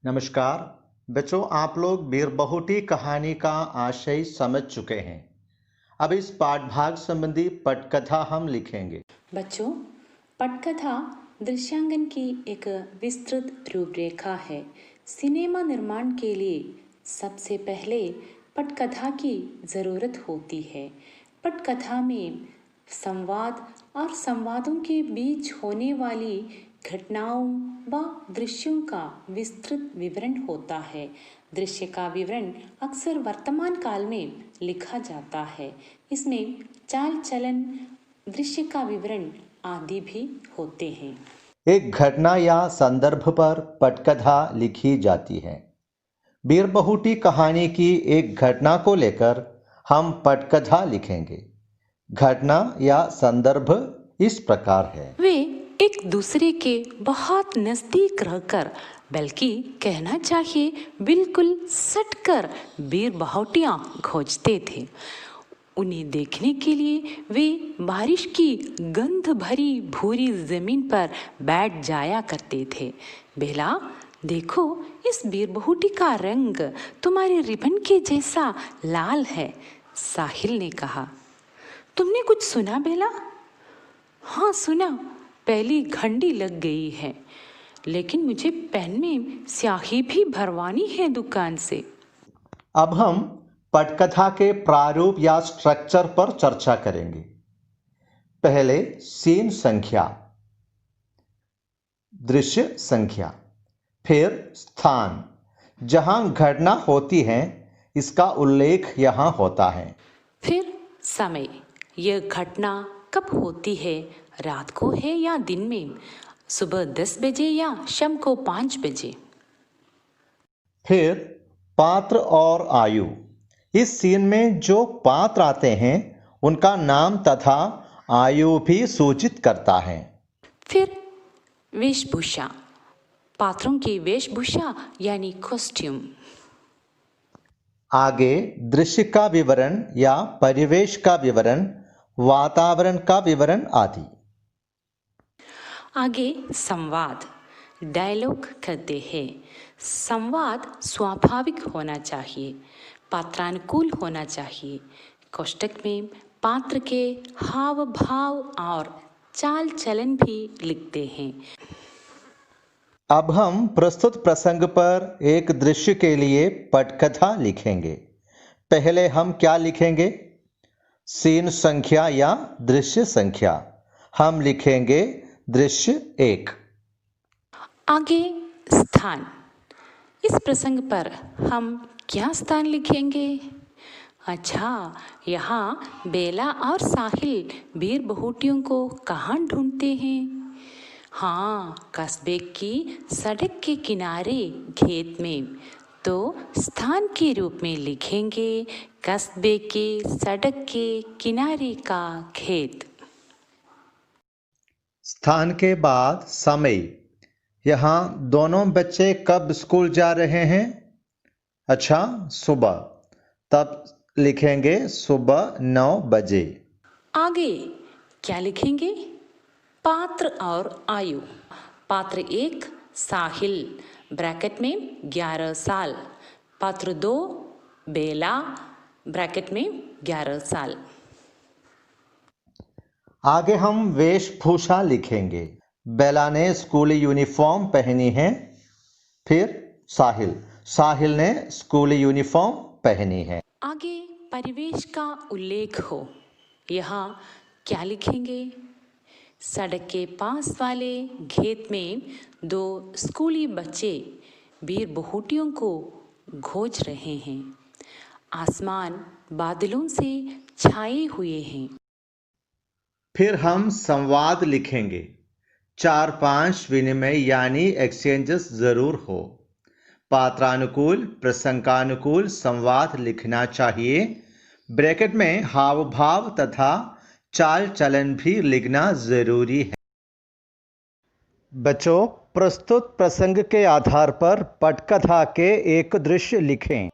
नमस्कार बच्चों, आप लोग बीरबहुटी कहानी का आशय समझ चुके हैं। अब इस पाठ भाग संबंधी पटकथा हम लिखेंगे। बच्चों, पटकथा दृश्यांकन की एक विस्तृत रूपरेखा है। सिनेमा निर्माण के लिए सबसे पहले पटकथा की ज़रूरत होती है। पटकथा में संवाद और संवादों के बीच होने वाली घटनाओं व दृश्यों का विस्तृत विवरण होता है। दृश्य का विवरण अक्सर वर्तमान काल में लिखा जाता है। इसमें चाल चलन, दृश्य का विवरण आदि भी होते हैं। एक घटना या संदर्भ पर पटकथा लिखी जाती है। बीरबहुटी कहानी की एक घटना को लेकर हम पटकथा लिखेंगे। घटना या संदर्भ इस प्रकार है। वे एक दूसरे के बहुत नजदीक रहकर, बल्कि कहना चाहिए बिल्कुल सटकर बीरबहुटियां खोजते थे। उन्हें देखने के लिए वे बारिश की गंध भरी भूरी जमीन पर बैठ जाया करते थे। बेला, देखो, इस बीरबहुटी का रंग तुम्हारे रिबन के जैसा लाल है, साहिल ने कहा। तुमने कुछ सुना बेला? हाँ सुना, पहली घंटी लग गई है, लेकिन मुझे पेन में स्याही भी भरवानी है दुकान से। अब हम पटकथा के प्रारूप या स्ट्रक्चर पर चर्चा करेंगे। पहले सीन संख्या, दृश्य संख्या, फिर स्थान जहां घटना होती है, इसका उल्लेख यहां होता है। फिर समय, यह घटना कब होती है, रात को है या दिन में, सुबह 10 बजे या शाम को 5 बजे। फिर पात्र और आयु, इस सीन में जो पात्र आते हैं उनका नाम तथा आयु भी सूचित करता है। फिर वेशभूषा, पात्रों की वेशभूषा यानी कॉस्ट्यूम। आगे दृश्य का विवरण या परिवेश का विवरण, वातावरण का विवरण आदि। आगे संवाद, डायलॉग कहते हैं। संवाद स्वाभाविक होना चाहिए, पात्रानुकूल होना चाहिए। कोष्टक में पात्र के हाव भाव और चाल चलन भी लिखते हैं। अब हम प्रस्तुत प्रसंग पर एक दृश्य के लिए पटकथा लिखेंगे। पहले हम क्या लिखेंगे? सीन संख्या या दृश्य संख्या। हम लिखेंगे दृश्य 1। आगे स्थान, इस प्रसंग पर हम क्या स्थान लिखेंगे? अच्छा, यहाँ बेला और साहिल बीरबहुटियों को कहाँ ढूंढते हैं? हाँ, कस्बे की सड़क के किनारे खेत में। तो स्थान के रूप में लिखेंगे कस्बे के सड़क के किनारे का खेत। स्थान के बाद समय, यहाँ दोनों बच्चे कब स्कूल जा रहे हैं? अच्छा, सुबह। तब लिखेंगे सुबह 9 बजे। आगे क्या लिखेंगे? पात्र और आयु। पात्र 1 साहिल, ब्रैकेट में 11 साल। पात्र 2 बेला, ब्रैकेट में 11 साल। आगे हम वेशभूषा लिखेंगे। बेला ने स्कूली यूनिफॉर्म पहनी है। फिर साहिल ने स्कूली यूनिफॉर्म पहनी है। आगे परिवेश का उल्लेख हो। यहाँ क्या लिखेंगे? सड़क के पास वाले खेत में 2 स्कूली बच्चे बीरबहुटियों को खोज रहे हैं। आसमान बादलों से छाए हुए हैं। फिर हम संवाद लिखेंगे। 4-5 विनिमय यानी एक्सचेंजेस जरूर हो। पात्रानुकूल, प्रसंगानुकूल संवाद लिखना चाहिए। ब्रैकेट में हाव भाव तथा चाल चलन भी लिखना जरूरी है। बच्चों, प्रस्तुत प्रसंग के आधार पर पटकथा के एक दृश्य लिखें।